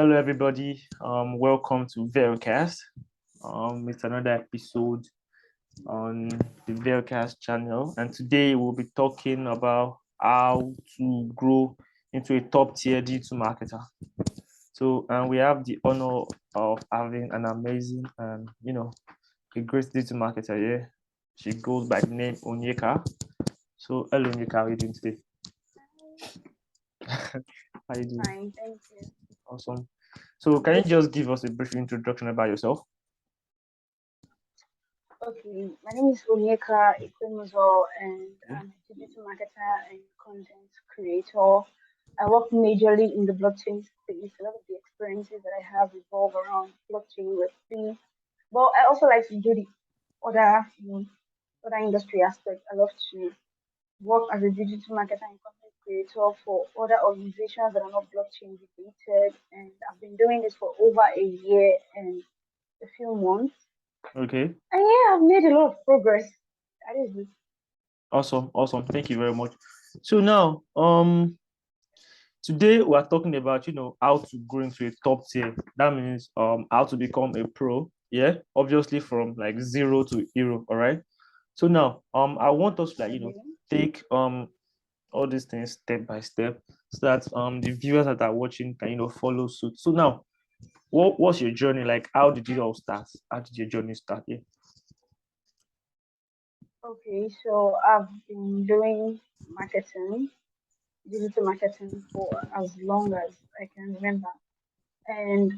Hello, everybody. Welcome to Velcast. It's another episode on the Velcast channel, and today we'll be talking about how to grow into a top tier D2 marketer. So, and we have the honor of having an amazing and a great D2 marketer here. She goes by the name Onyeka. So, hello, Onyeka. How are you doing today? How are you doing? Fine, thank you. Awesome. So, can you just give us a brief introduction about yourself? Okay, my name is Onyeka Ikwemuzo, and I'm a digital marketer and content creator. I work majorly in the blockchain space. A lot of the experiences that I have revolve around blockchain Web3. But I also like to do the other, other industry aspect. I love to work as a digital marketer and content creator for other organizations that are not blockchain related. And I've been doing this for over a year and a few months. Okay. And yeah, I've made a lot of progress. That is it. Awesome. Thank you very much. So now, today we are talking about how to grow into a top tier. That means how to become a pro. Yeah, obviously from like zero to hero. All right. So now, I want us to Okay. take all these things step by step so that the viewers that are watching can follow suit. So now, what's your journey like? How did it all start? How did your journey start? Yeah. Okay, so I've been doing marketing, digital marketing for as long as I can remember. And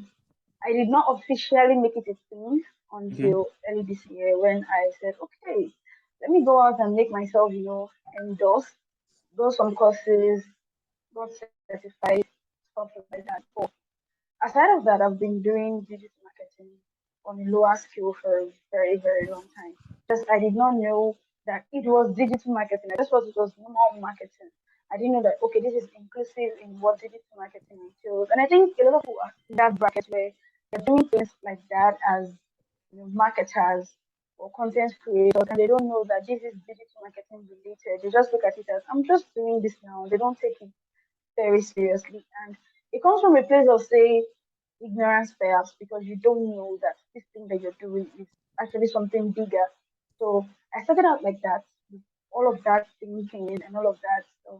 I did not officially make it a thing Okay. until early this year when I said, okay, let me go out and make myself, endorse, go some courses, got certified, stuff like that. But aside of that, I've been doing digital marketing on a lower scale for a very, very long time. Just I did not know that it was digital marketing. I just thought it was normal marketing. I didn't know that okay, this is inclusive in what digital marketing entails. And I think a lot of people are in that bracket where they're doing things like that as marketers or content creators, and they don't know that this is digital marketing related. They just look at it as I'm just doing this now. They don't take it very seriously. And it comes from a place of, say, ignorance perhaps, because you don't know that this thing that you're doing is actually something bigger. So I started out like that, with all of that thinking and all of that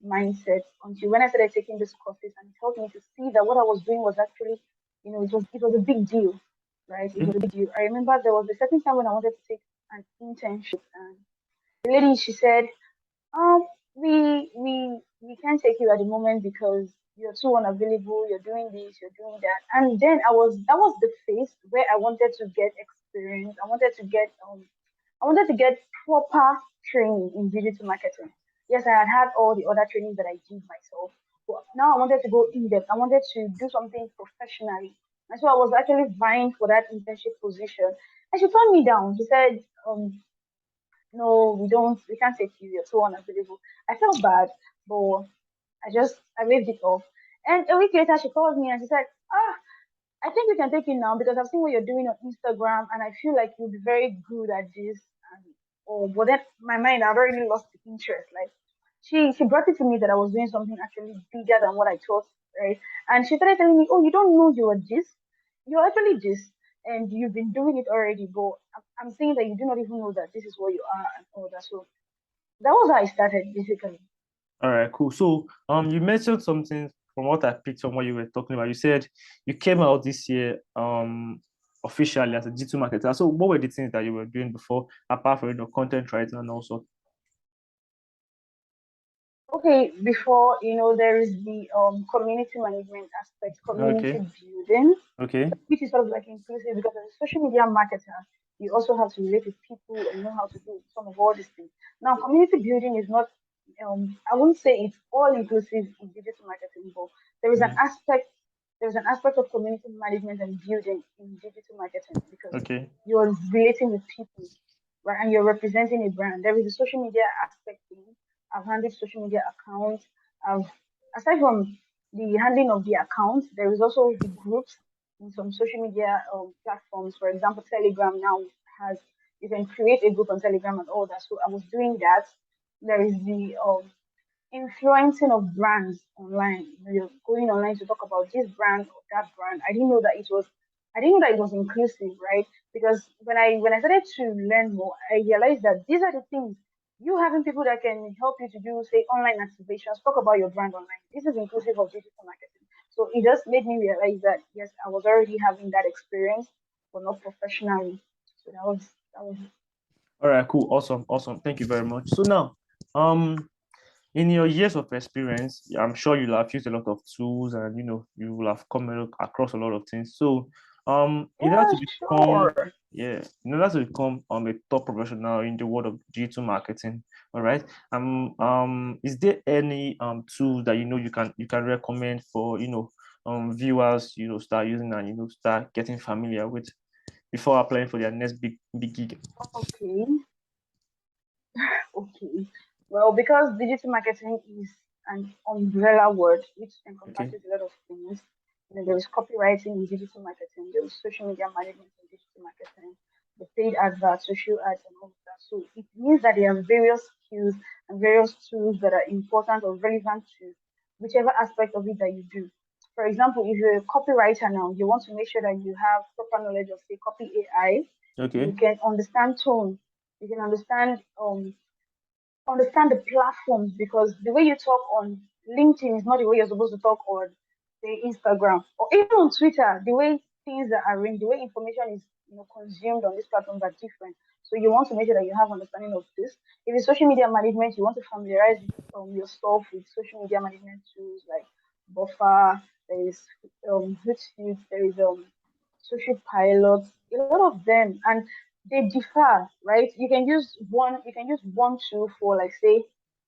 mindset until when I started taking these courses, and it helped me to see that what I was doing was actually, it was a big deal, right? It was a big deal. I remember there was a certain time when I wanted to take an internship, and the lady, she said, um, we can't take you at the moment because you're too unavailable. You're doing this, you're doing that, and then that was the phase where I wanted to get experience. I wanted to get proper training in digital marketing. Yes, I had had all the other trainings that I did myself, but now I wanted to go in depth. I wanted to do something professionally, and so I was actually vying for that internship position. And she turned me down. She said, no, we can't take you, you're so unavailable. I felt bad, but I waved it off. And a week later she called me and she said, I think we can take you now because I've seen what you're doing on Instagram and I feel like you'll be very good at this. And oh, but then my mind I've already lost the interest. Like she brought it to me that I was doing something actually bigger than what I thought, right? And she started telling me, oh, you don't know you are this, you're actually this, and you've been doing it already. But I'm saying that you do not even know that this is what you are and all that. So that was how I started basically. All right, cool. So, you mentioned something from what I picked from what you were talking about. You said you came out this year, officially as a digital marketer. So, what were the things that you were doing before, apart from content writing and also? Okay, before there is the community management aspect, community Okay, building, okay, which is sort of like inclusive because as a social media marketer, you also have to relate with people and know how to do some of all these things. Now, community building is not, I won't say it's all inclusive in digital marketing, but there is an mhm, aspect, there's an aspect of community management and building in digital marketing because okay, you're relating with people, right? And you're representing a brand. There is a social media aspect thing. I've handled social media accounts. I've aside from the handling of the accounts, there is also the groups in some social media platforms. For example, Telegram now has you can create a group on Telegram and all that. So I was doing that. There is the influencing of brands online. You're going online to talk about this brand or that brand. I didn't know that it was inclusive, right? Because when I started to learn more, I realized that these are the things you having people that can help you to do, say, online activations, talk about your brand online. This is inclusive of digital marketing. So it just made me realize that yes, I was already having that experience, but not professionally. So that was All right, cool, awesome, awesome. Thank you very much. So now, um, in your years of experience, I'm sure you'll have used a lot of tools, and you will have come across a lot of things. So, in order yeah, to become, sure. yeah, in order to become a top professional in the world of digital marketing, all right. Is there any tool that you can recommend for viewers start using and start getting familiar with before applying for their next big gig? Okay. Okay. Well, because digital marketing is an umbrella word which Okay, encompasses a lot of things. There is copywriting in digital marketing, there is social media management in digital marketing, the paid adverts, social ads, and all of that. So it means that there are various skills and various tools that are important or relevant to whichever aspect of it that you do. For example, if you're a copywriter now, you want to make sure that you have proper knowledge of, say, copy AI. You okay, can understand tone. You can understand the platforms because the way you talk on LinkedIn is not the way you're supposed to talk on, say, Instagram or even on Twitter. The way things are arranged, the way information is consumed on these platforms are different. So you want to make sure that you have understanding of this. If it's social media management, you want to familiarize yourself with social media management tools like Buffer. There is Hootsuite. There is social pilots. A lot of them, and they differ, right? You can use one tool for, like, say,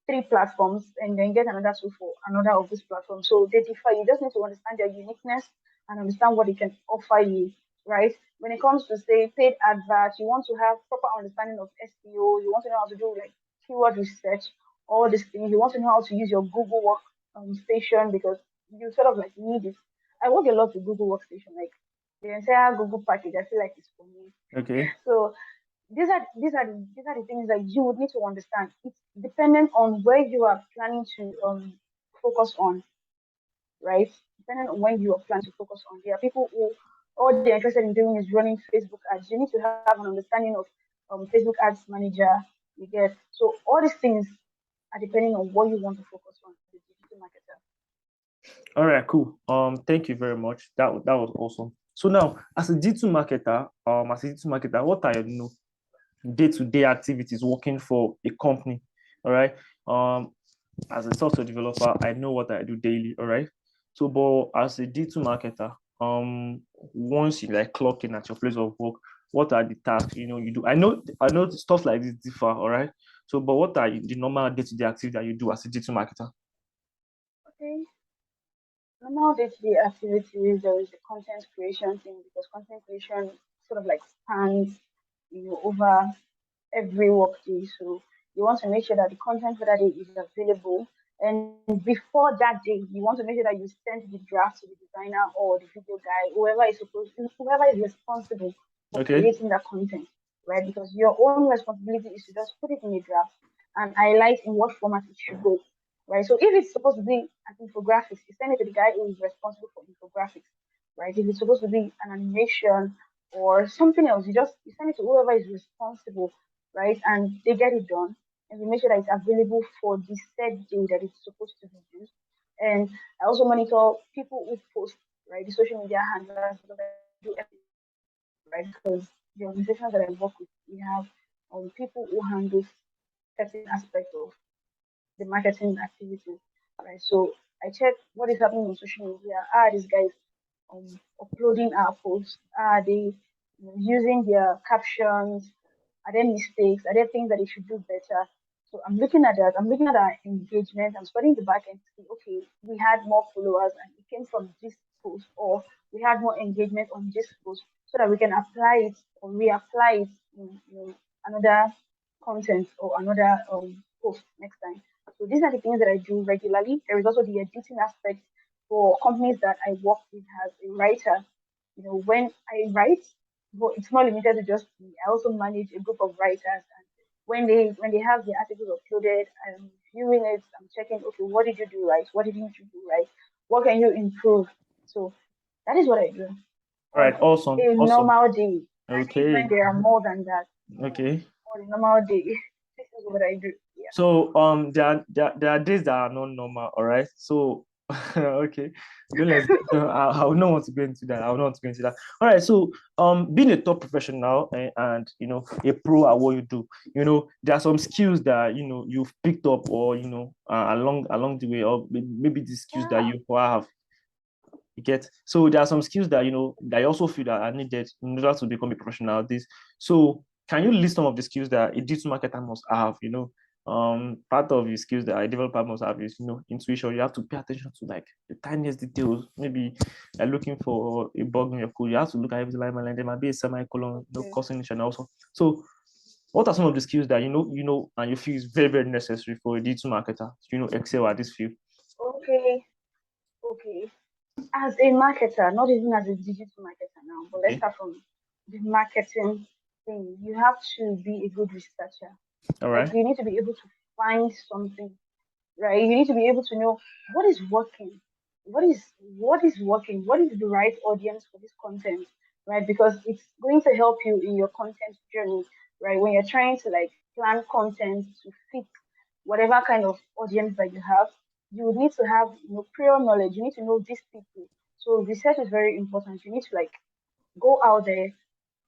three platforms and then get another tool for another of these platforms. So they differ. You just need to understand their uniqueness and understand what they can offer you, right? When it comes to, say, paid adverts, you want to have proper understanding of SEO. You want to know how to do, like, keyword research, all these things. You want to know how to use your Google Work station because you sort of like need it. I work a lot with Google Workstation, like the entire Google package. I feel like it's for me. okay. So these are the things that you would need to understand. It's dependent on where you are planning to focus on, right? Depending on when you are planning to focus on. There are people who all they're interested in doing is running Facebook ads. You need to have an understanding of Facebook Ads Manager. You get, so all these things are depending on what you want to focus on as a digital marketer. All right, cool. Thank you very much. That was awesome. So now, as a digital marketer, what are your day-to-day activities working for a company? All right. As a software developer, I know what I do daily. All right. So, but as a digital marketer, once you like clock in at your place of work, what are the tasks you do? I know stuff like this differ. All right. So, but what are the normal day-to-day activities that you do as a digital marketer? Okay. Normal day-to-day activities, there is the content creation thing because content creation sort of like spans, over every workday. So you want to make sure that the content for that day is available. And before that day, you want to make sure that you send the draft to the designer or the video guy, whoever is responsible for Okay. creating that content, right? Because your own responsibility is to just put it in a draft and highlight in what format it should go, right? So if it's supposed to be an infographics, you send it to the guy who is responsible for infographics, right? If it's supposed to be an animation or something else, you send it to whoever is responsible, right? And they get it done, and we make sure that it's available for the set day that it's supposed to be used. And I also monitor people who post, right, the social media handlers because I do everything, right? Because the organizations that I work with, we have people who handle certain aspects of the marketing activities, right? So I check what is happening on social media. Are these guys uploading our posts? Are they using their captions? Are there mistakes? Are there things that they should do better? So I'm looking at that. I'm looking at our engagement. I'm studying the back end to see, okay, we had more followers and it came from this post, or we had more engagement on this post, so that we can apply it or reapply it in another content or another post next time. So these are the things that I do regularly. There is also the editing aspect for companies that I work with as a writer. When I write, but it's not limited to just me. I also manage a group of writers, and when they have the articles uploaded, I'm viewing it, I'm checking, okay, what did you do right? What didn't you do right? What can you improve? So that is what I do All right, on awesome, a awesome. normal day. And even Okay, there are more than that, okay. on a normal day. This is what I do. Yeah. So there are days that are not normal, all right? So okay, don't let's I will not want to go into that. I will not want to go into that. All right, so being a top professional and a pro at what you do, there are some skills that you've picked up or along the way, or maybe the skills that Yeah. you have. You get, so there are some skills that that I also feel that are needed in order to become a professional at this. So can you list some of the skills that a digital marketer must have? Part of the skills that a developer must have is intuition. You have to pay attention to like the tiniest details. Maybe you're looking for a bug in your code, you have to look at every line by line. There might be a semicolon, Okay. causing and also. So what are some of the skills that and you feel is very, very necessary for a digital marketer to excel at this field? Okay. Okay. As a marketer, not even as a digital marketer now, but let's Okay. start from the marketing thing. You have to be a good researcher. All Like right. you need to be able to find something, right? You need to be able to know what is working, what is working, what is the right audience for this content, right? Because it's going to help you in your content journey, right? When you're trying to like plan content to fit whatever kind of audience that you have, you need to have prior knowledge. You need to know these people. So research is very important. You need to like go out there,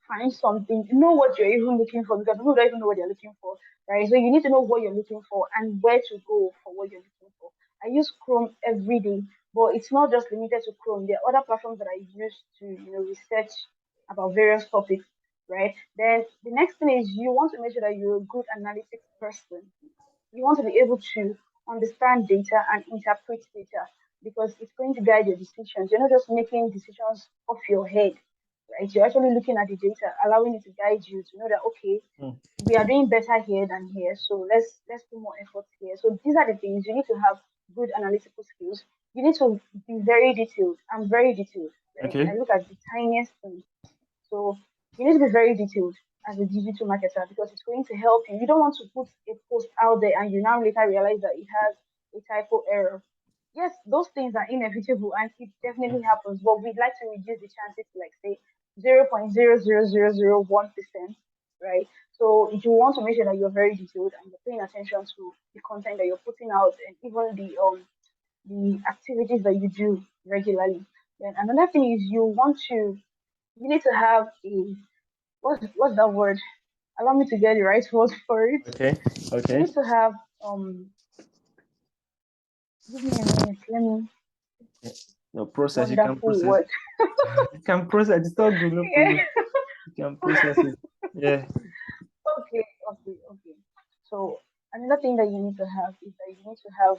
find something, know what you're even looking for because people don't even know what they're looking for, right? So you need to know what you're looking for and where to go for what you're looking for. I use Chrome every day, but it's not just limited to Chrome. There are other platforms that I use to, research about various topics, right? Then the next thing is you want to make sure that you're a good analytics person. You want to be able to understand data and interpret data because it's going to guide your decisions. You're not just making decisions off your head, right? You're actually looking at the data, allowing it to guide you to know that okay, Hmm. we are doing better here than here, so let's put more effort here. So these are the things you need to have good analytical skills. You need to be very detailed. I'm very detailed, right? I Okay. look at the tiniest things. So you need to be very detailed as a digital marketer because it's going to help you. You don't want to put a post out there and you now later realize that it has a typo error. Yes, those things are inevitable and it definitely happens, but we'd like to reduce the chances to like say 0.00001%, right? So you want to make sure that you're very detailed and you're paying attention to the content that you're putting out and even the activities that you do regularly. Then another thing is you need to have a what's that word? Allow me to get the right word for it. Okay. You Okay. need to have give me a minute, let me No process. You can wonderful process. word. You can process. It's all good. No Yeah. problem. You can process it. Yeah. Okay, okay. So another thing that you need to have is that you need to have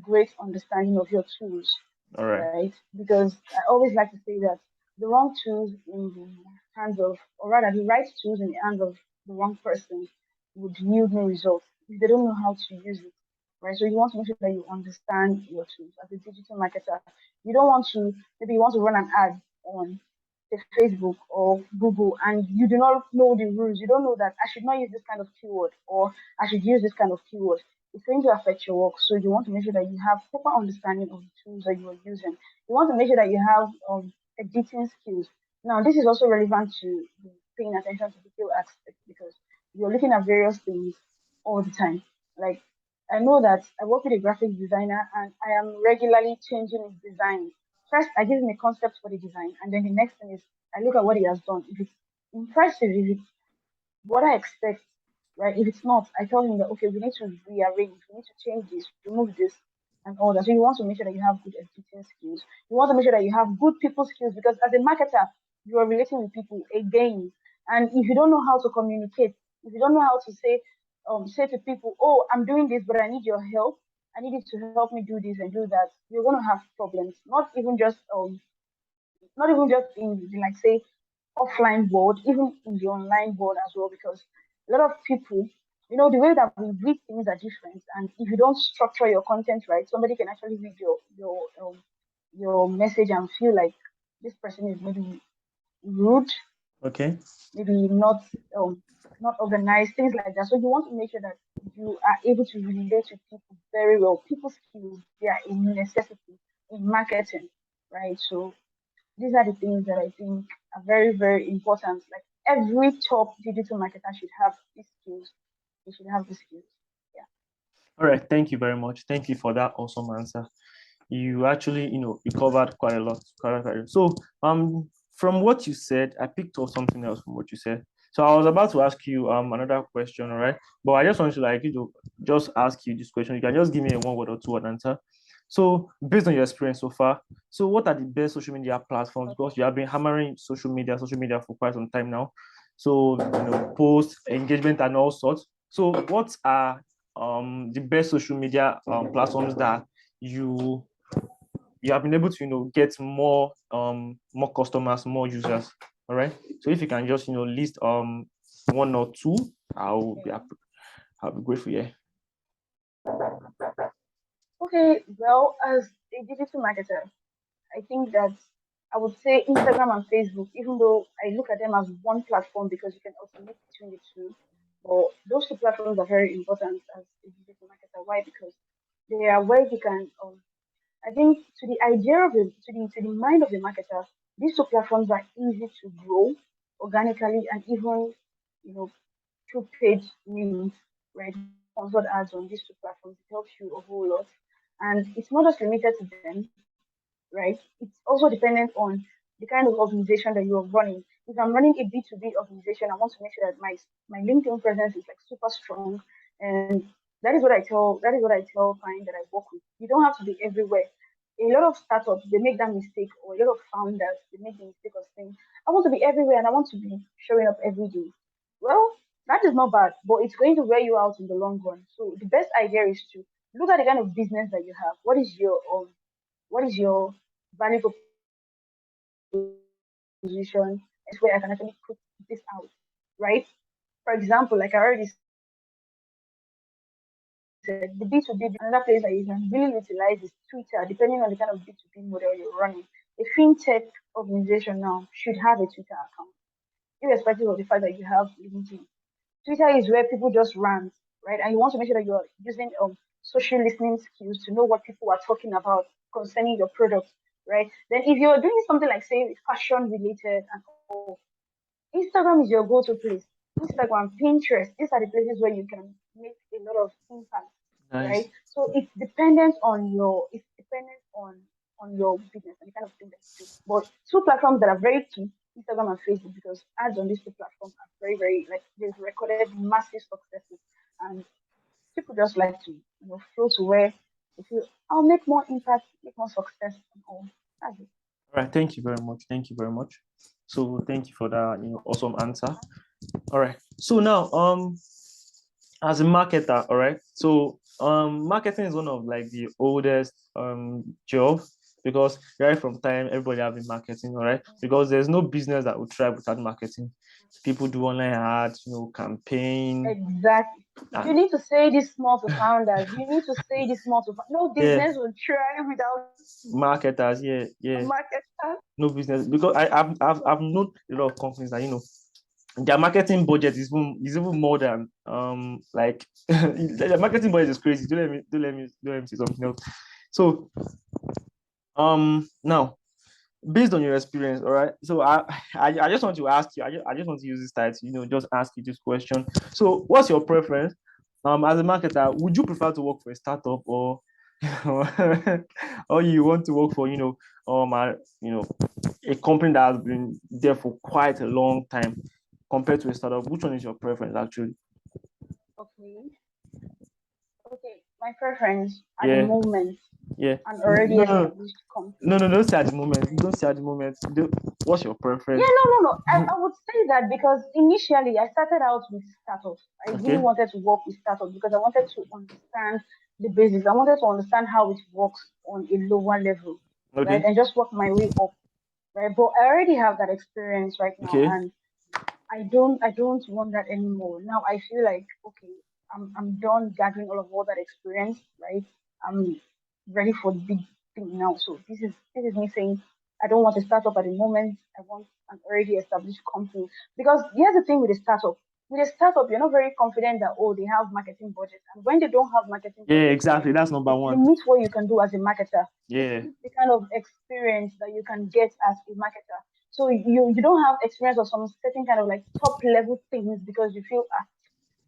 great understanding of your tools, All right. right? Because I always like to say that the wrong tools in the hands of, or rather, the right tools in the hands of the wrong person would yield no results if they don't know how to use it, right? So you want to make sure that you understand your tools as a digital marketer. You don't want to, maybe you want to run an ad on the Facebook or Google and you do not know the rules, you don't know that I should not use this kind of keyword or I should use this kind of keyword, it's going to affect your work. So you want to make sure that you have proper understanding of the tools that you are using. You want to make sure that you have editing skills. Now, this is also relevant to the paying attention to detail aspect because you're looking at various things all the time. Like I know that I work with a graphic designer and I am regularly changing his design. First, I give him a concept for the design, and then the next thing is I look at what he has done. If it's impressive, if it's what I expect, right? If it's not, I tell him that okay, we need to rearrange, we need to change this, remove this, and all that. So you want to make sure that you have good editing skills. You want to make sure that you have good people skills because as a marketer, you are relating with people again. And if you don't know how to communicate, if you don't know how to say to people, oh, I'm doing this, but I need your help. I need you to help me do this and do that. You're gonna have problems. Not even just in the, like say offline world, even in the online world as well, because a lot of people, the way that we read things are different, and if you don't structure your content right, somebody can actually read your message and feel like this person is maybe rude, Okay. maybe not. not organized, things like that. So you want to make sure that you are able to relate to people very well. People skills, they are a necessity in marketing, right? So these are the things that I think are very, very important. Like every top digital marketer should have these skills. They should have these skills. Yeah. All right, thank you very much. Thank you for that awesome answer. You actually, you covered quite a lot. So, from what you said, I picked up something else from what you said. So I was about to ask you another question, all right? But I just want to just ask you this question. You can just give me a one word or two word answer. So based on your experience so far, so what are the best social media platforms? Okay. Because you have been hammering social media for quite some time now. So post engagement and all sorts. So what are the best social media platforms that you you have been able to get more customers, more users? All right, so if you can just list one or two, I'll be grateful. Yeah. Okay. Well, as a digital marketer, I think that I would say Instagram and Facebook, even though I look at them as one platform because you can alternate between the two. But those two platforms are very important as a digital marketer. Why? Because they are where you can I think to the idea of it, to the mind of the marketer, these two platforms are easy to grow organically and even through paid means, right? When you sponsor ads on these two platforms, it helps you a whole lot. And it's not just limited to them, right? It's also dependent on the kind of organization that you're running. If I'm running a B2B organization, I want to make sure that my LinkedIn presence is like super strong. And that is what I tell clients that I work with. You don't have to be everywhere. A lot of startups they make that mistake, or a lot of founders they make the mistake of saying, I want to be everywhere and I want to be showing up every day. Well, that is not bad, but it's going to wear you out in the long run. So the best idea is to look at the kind of business that you have. What is your value proposition? Is where I can actually put this out, right? For example, like I already said, the B2B business, another place that you can really utilize is Twitter, depending on the kind of B2B model you're running. A fintech organization now should have a Twitter account, irrespective of the fact that you have LinkedIn. Twitter is where people just rant, right? And you want to make sure that you're using social listening skills to know what people are talking about concerning your product, right? Then if you're doing something like say fashion related and all, Instagram is your go-to place. Instagram, Pinterest, these are the places where you can make a lot of impact, right? So Nice. it's dependent on your business and the kind of thing that you do. But two platforms that are very key, Instagram and Facebook, because ads on these two platforms are very, very like they've recorded massive successes, and people just like to flow to where they feel I'll make more impact, make more success, and all. That's it. All right, thank you very much. Thank you very much. So thank you for that awesome answer. All right, so now as a marketer, all right, so marketing is one of like the oldest job, because right from time everybody have been marketing, all right, because there's no business that would thrive without marketing. People do online ads, campaign. Exactly. You And need to say this more to founders. You need to say this more to no yeah, business will thrive without marketers, yeah, a yeah, marketer. no business, because I've known a lot of companies that their marketing budget is even more than like their marketing budget is crazy. Don't let me say something else. So now, based on your experience, all right, so I just want to ask you, I just want to use this title, just ask you this question. So what's your preference as a marketer? Would you prefer to work for a startup, or or you want to work for you know a company that has been there for quite a long time compared to a startup? Which one is your preference actually? Okay. Okay. My preference at the Yeah, moment, yeah. an No, already no, no, established company. no, no, don't say at the moment. Don't say at the moment. What's your Yeah, preference? no. I would say that because initially I started out with startups. I really Okay, wanted to work with startups because I wanted to understand the basics. I wanted to understand how it works on a lower level, right? okay, And just work my way up, right? But I already have that experience right now, okay. and I don't want that anymore. Now I feel like okay, I'm done gathering all that experience, right? I'm ready for the big thing now. So this is me saying I don't want to start up at the moment. I want an already established company. Because here's the thing with a startup. with a startup, you're not very confident that oh they have marketing budget, and when they don't have marketing Yeah, budget, exactly. That's number it one. limits what you can do as a marketer. It Yeah. limits the kind of experience that you can get as a marketer. So you don't have experience of some certain kind of like top level things because you feel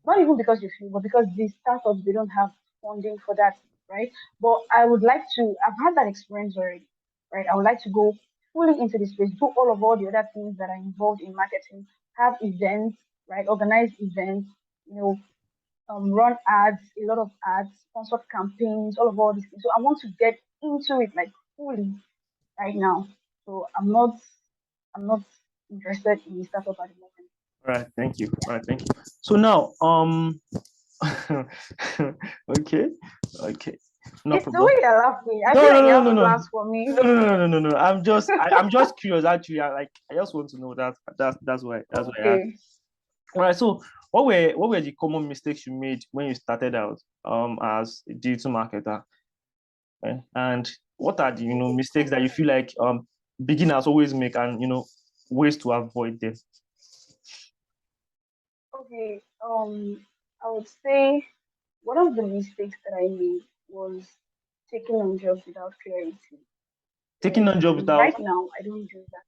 not even because you feel, but because these startups they don't have funding for that, right? But I would like to. I've had that experience already, right? I would like to go fully into this space, do all the other things that are involved in marketing, have events, right? Organize events, you know, run ads, a lot of ads, sponsored campaigns, all these things. So I want to get into it like fully right now. So I'm not interested in the startup at the moment. All right. Thank you. All right. Thank you. So now, okay, okay, no It's the problem. way you're laughing. I feel No, no, like you no, have no, no, plans for me. no, no, no, no, no, no. I'm just curious. Actually, I just want to know that. That's why I asked. Okay. All right. So, what were the common mistakes you made when you started out, as a digital marketer, right? And what are the Okay. mistakes that you feel like beginners always make, and ways to avoid them? Okay. I would say one of the mistakes that I made was taking on jobs without clarity, Taking right? on job And without right now, I don't do that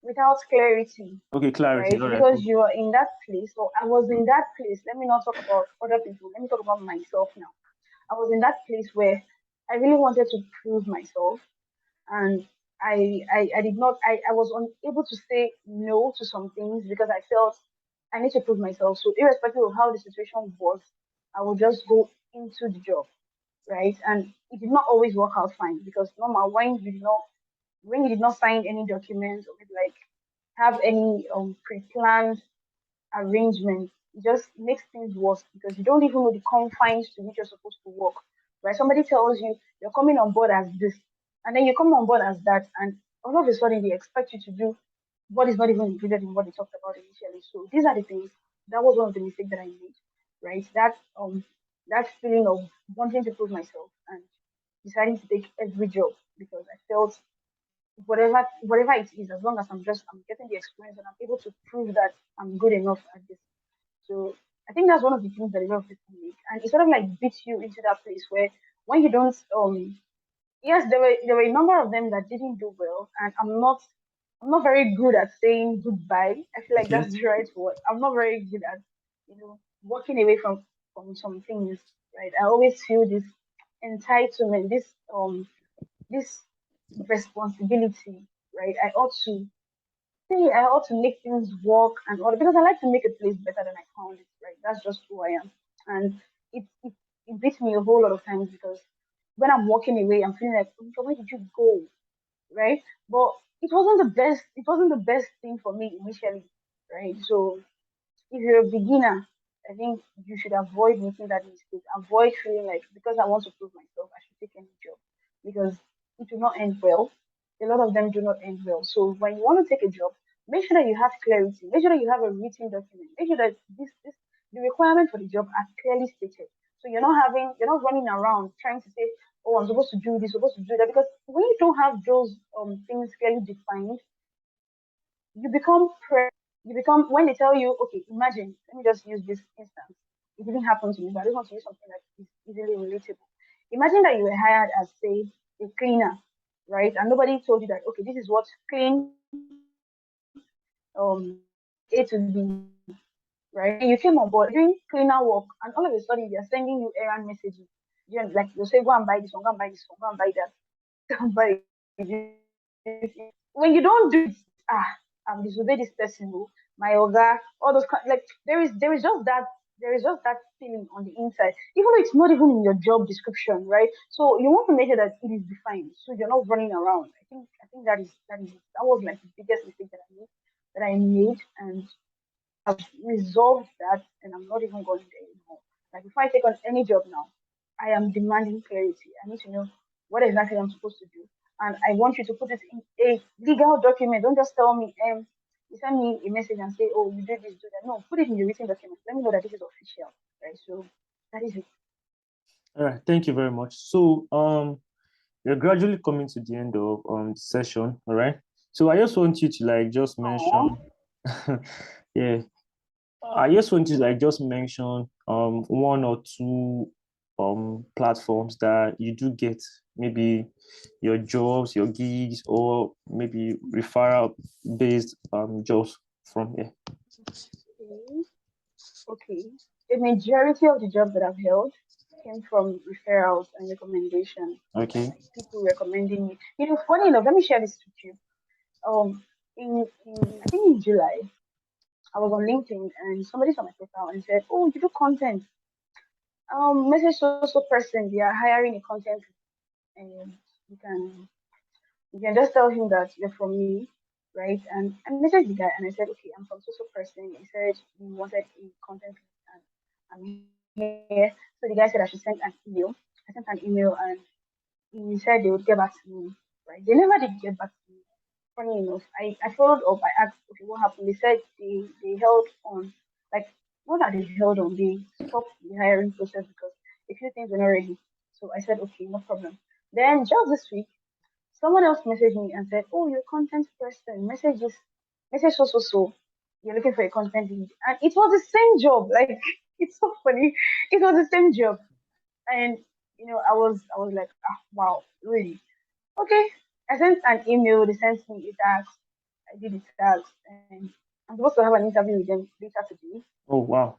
without clarity, okay clarity. right? All right. Because you are in that place, or I was in that place. Let me not talk about other people. Let me talk about myself now. I was in that place where I really wanted to prove myself, and I did not I was unable to say no to some things because I felt I need to prove myself. So irrespective of how the situation was, I would just go into the job, right? And it did not always work out fine because normal when you did not sign any documents or maybe like have any pre-planned arrangement, it just makes things worse because you don't even know the confines to which you're supposed to work. Right? Somebody tells you you're coming on board as this, and then you come on board as that, and all of a sudden they expect you to do what is not even included in what they talked about initially. So these are the things. That was one of the mistakes that I made. Right? That feeling of wanting to prove myself and deciding to take every job because I felt whatever it is, as long as I'm getting the experience and I'm able to prove that I'm good enough at this. So I think that's one of the things that a lot of people make, and it sort of like beats you into that place where when you don't yes, there were a number of them that didn't do well, and I'm not very good at saying goodbye. I feel like Okay. that's the right word. I'm not very good at walking away from some things. Right, I always feel this entitlement, this responsibility. Right, I ought to make things work and all because I like to make a place better than I found it. Right, that's just who I am, and it it, it beats me a whole lot of times because when I'm walking away, I'm feeling like, "Okay, where did you go?" Right, but it wasn't the best. It wasn't the best thing for me initially, right? So if you're a beginner, I think you should avoid making that mistake. Avoid feeling like because I want to prove myself, I should take any job because it will not end well. A lot of them do not end well. So when you want to take a job, make sure that you have clarity. Make sure that you have a written document. Make sure that this the requirements for the job are clearly stated. So you're not running around trying to say, oh, I'm supposed to do this, supposed to do that. Because when you don't have those things clearly defined, you become you become when they tell you, okay, imagine, let me just use this instance. It didn't happen to me, but I just want to use something that is easily relatable. Imagine that you were hired as, say, a cleaner, right? And nobody told you that, okay, this is what clean A to B, right? And you came on board doing cleaner work, and all of a sudden they're sending you errand messages. You know, like they'll say, go and buy this one, go and buy this one, go and buy that, go and buy this. When you don't do it, I'm disobey this person, oh, my oga, all those like there is just that feeling on the inside, even though it's not even in your job description, right? So you want to make sure that it is defined, so you're not running around. I think that was like the biggest mistake that I made, and I've resolved that, and I'm not even going there anymore. Like if I take on any job now, I am demanding clarity. I need to know what exactly I'm supposed to do, and I want you to put it in a legal document. Don't just tell me, you send me a message and say, oh, you did this, do that. No, put it in the written document. Let me know that this is official, right? So that is it. All right. Thank you very much. So we're gradually coming to the end of the session. All right. So I just want you to like just mention, Aww. yeah. I just want to like just mention one or two platforms that you do get maybe your jobs, your gigs, or maybe referral based jobs from here. Okay. Okay. The majority of the jobs that I've held came from referrals and recommendation, Okay. like people recommending me. Funny enough, let me share this with you. Um, in I think in July, I was on LinkedIn and somebody saw my profile and said, "Oh, you do content. Message so person. They are hiring a content, and you can you can just tell him that you're from me, right?" And I messaged the guy and I said, "Okay, I'm from so person." He said he wanted a content, and I'm here. So the guy said I should send an email. I sent an email and he said they would get back to me. Right? They never did get back to me. Funny enough, I followed up. I asked, okay, what happened? They said they held on, like, not that they held on, they stopped the hiring process because a few things were not ready. So I said, okay, no problem. Then just this week, someone else messaged me and said, "Oh, you're a content person. Message so. You're looking for a content lead." And it was the same job. Like, it's so funny. It was the same job. And I was like, ah, wow, really? Okay. I sent an email, they sent me a task. I did the task and I'm supposed to have an interview with them later today. Oh wow.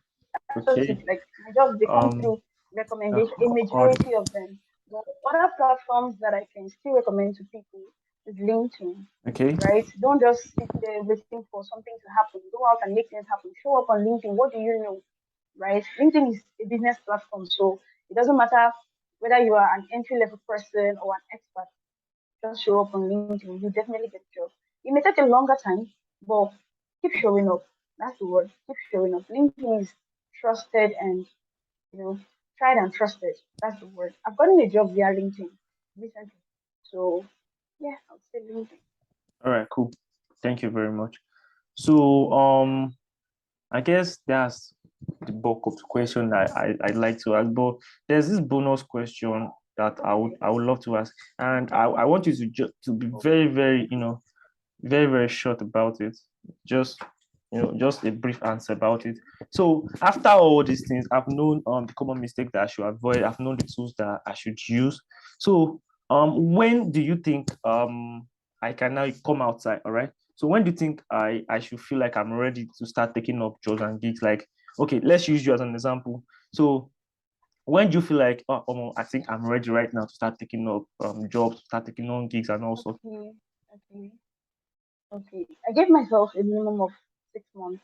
That's just it. Okay. Like my jobs, they come Um. through recommendation, a On. majority of them. But other platforms that I can still recommend to people is LinkedIn, Okay. right? Don't just sit there waiting for something to happen. Go out and make things happen. Show up on LinkedIn. What do you know, right? LinkedIn is a business platform, so it doesn't matter whether you are an entry level person or an expert. Just show up on LinkedIn. You definitely get a job. It may take a longer time, but keep showing up. That's the word. Keep showing up. LinkedIn is trusted and you know tried and trusted. That's the word. I've gotten a job via LinkedIn recently. So yeah, I would say LinkedIn. All right. Cool. Thank you very much. So I guess that's the bulk of the question I'd like to ask. But there's this bonus question that I would love to ask, and I want you to be very very very very short about it. Just just a brief answer about it. So after all these things, I've known the common mistake that I should avoid. I've known the tools that I should use. So when do you think I can now come outside? All right. So when do you think I should feel like I'm ready to start taking up jobs and gigs? Like, okay, let's use you as an example. So when do you feel like, I think I'm ready right now to start taking up jobs, start taking on gigs and also? Okay, okay, okay. I gave myself a minimum of 6 months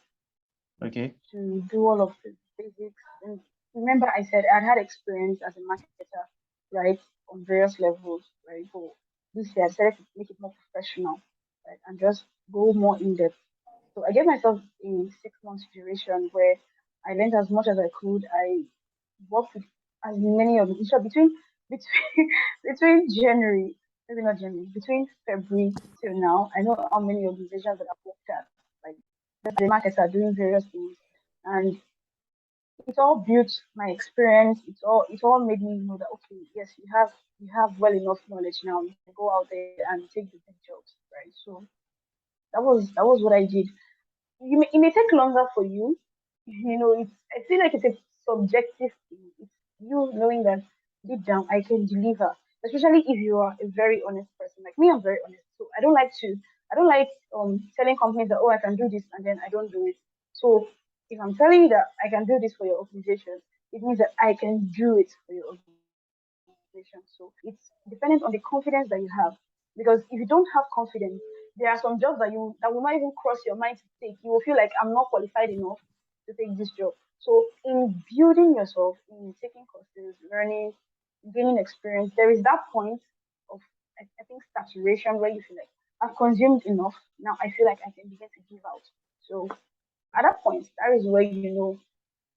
Okay. to do all of the basics. And remember, I said I'd had experience as a marketer, right, on various levels, right? But this year, I decided to make it more professional, right, and just go more in depth. So I gave myself a 6 months duration where I learned as much as I could. I worked with as many of in short between between January, maybe not January, between February till now, I know how many organizations that I've worked at, like the markets are doing various things, and it all built my experience. It all made me know that okay, yes, you have well enough knowledge now. You can go out there and take the big jobs, right? So that was what I did. It may take longer for you. I feel like it's a subjective thing. It's you knowing that deep down I can deliver, especially if you are a very honest person. Like me, I'm very honest. So I don't like telling companies that, oh, I can do this and then I don't do it. So if I'm telling you that I can do this for your organization, it means that I can do it for your organization. So it's dependent on the confidence that you have. Because if you don't have confidence, there are some jobs that will not even cross your mind to take. You will feel like I'm not qualified enough to take this job. So in building yourself, in taking courses, learning, gaining experience, there is that point of I think saturation where you feel like I've consumed enough. Now I feel like I can begin to give out. So at that point, that is where you know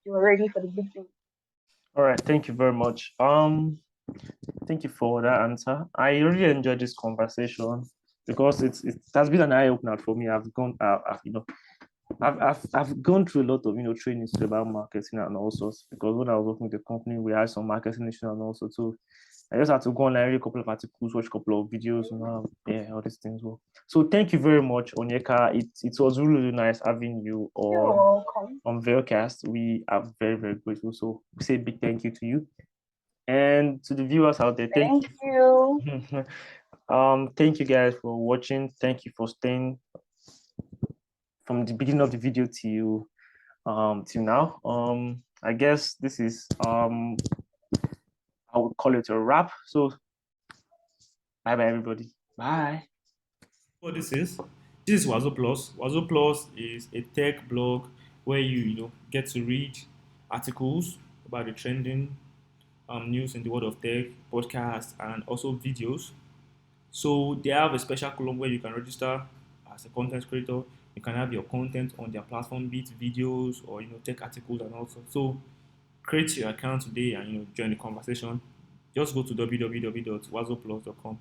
you're ready for the big thing. All right. Thank you very much. Thank you for that answer. I really enjoyed this conversation because it has been an eye opener for me. I've gone through a lot of trainings about marketing and all sorts because when I was working with the company, we had some marketing issues and also too. I just had to go online, read a couple of articles, watch a couple of videos, yeah, all these things. Well, so thank you very much, Onyeka. It was really, really nice having you You're welcome. on Velcast. We are very, very grateful. So we say a big thank you to you and to the viewers out there. Thank Thank you. you. Thank you guys for watching. Thank you for staying from the beginning of the video till now. I guess this is I would call it a wrap. So bye bye everybody. Bye. What this is Wazo Plus. Wazo Plus is a tech blog where you get to read articles about the trending news in the world of tech, podcasts, and also videos. So they have a special column where you can register as a content creator. You can have your content on their platform, be it videos or tech articles and also. So create your account today and join the conversation. Just go to www.wazoplus.com.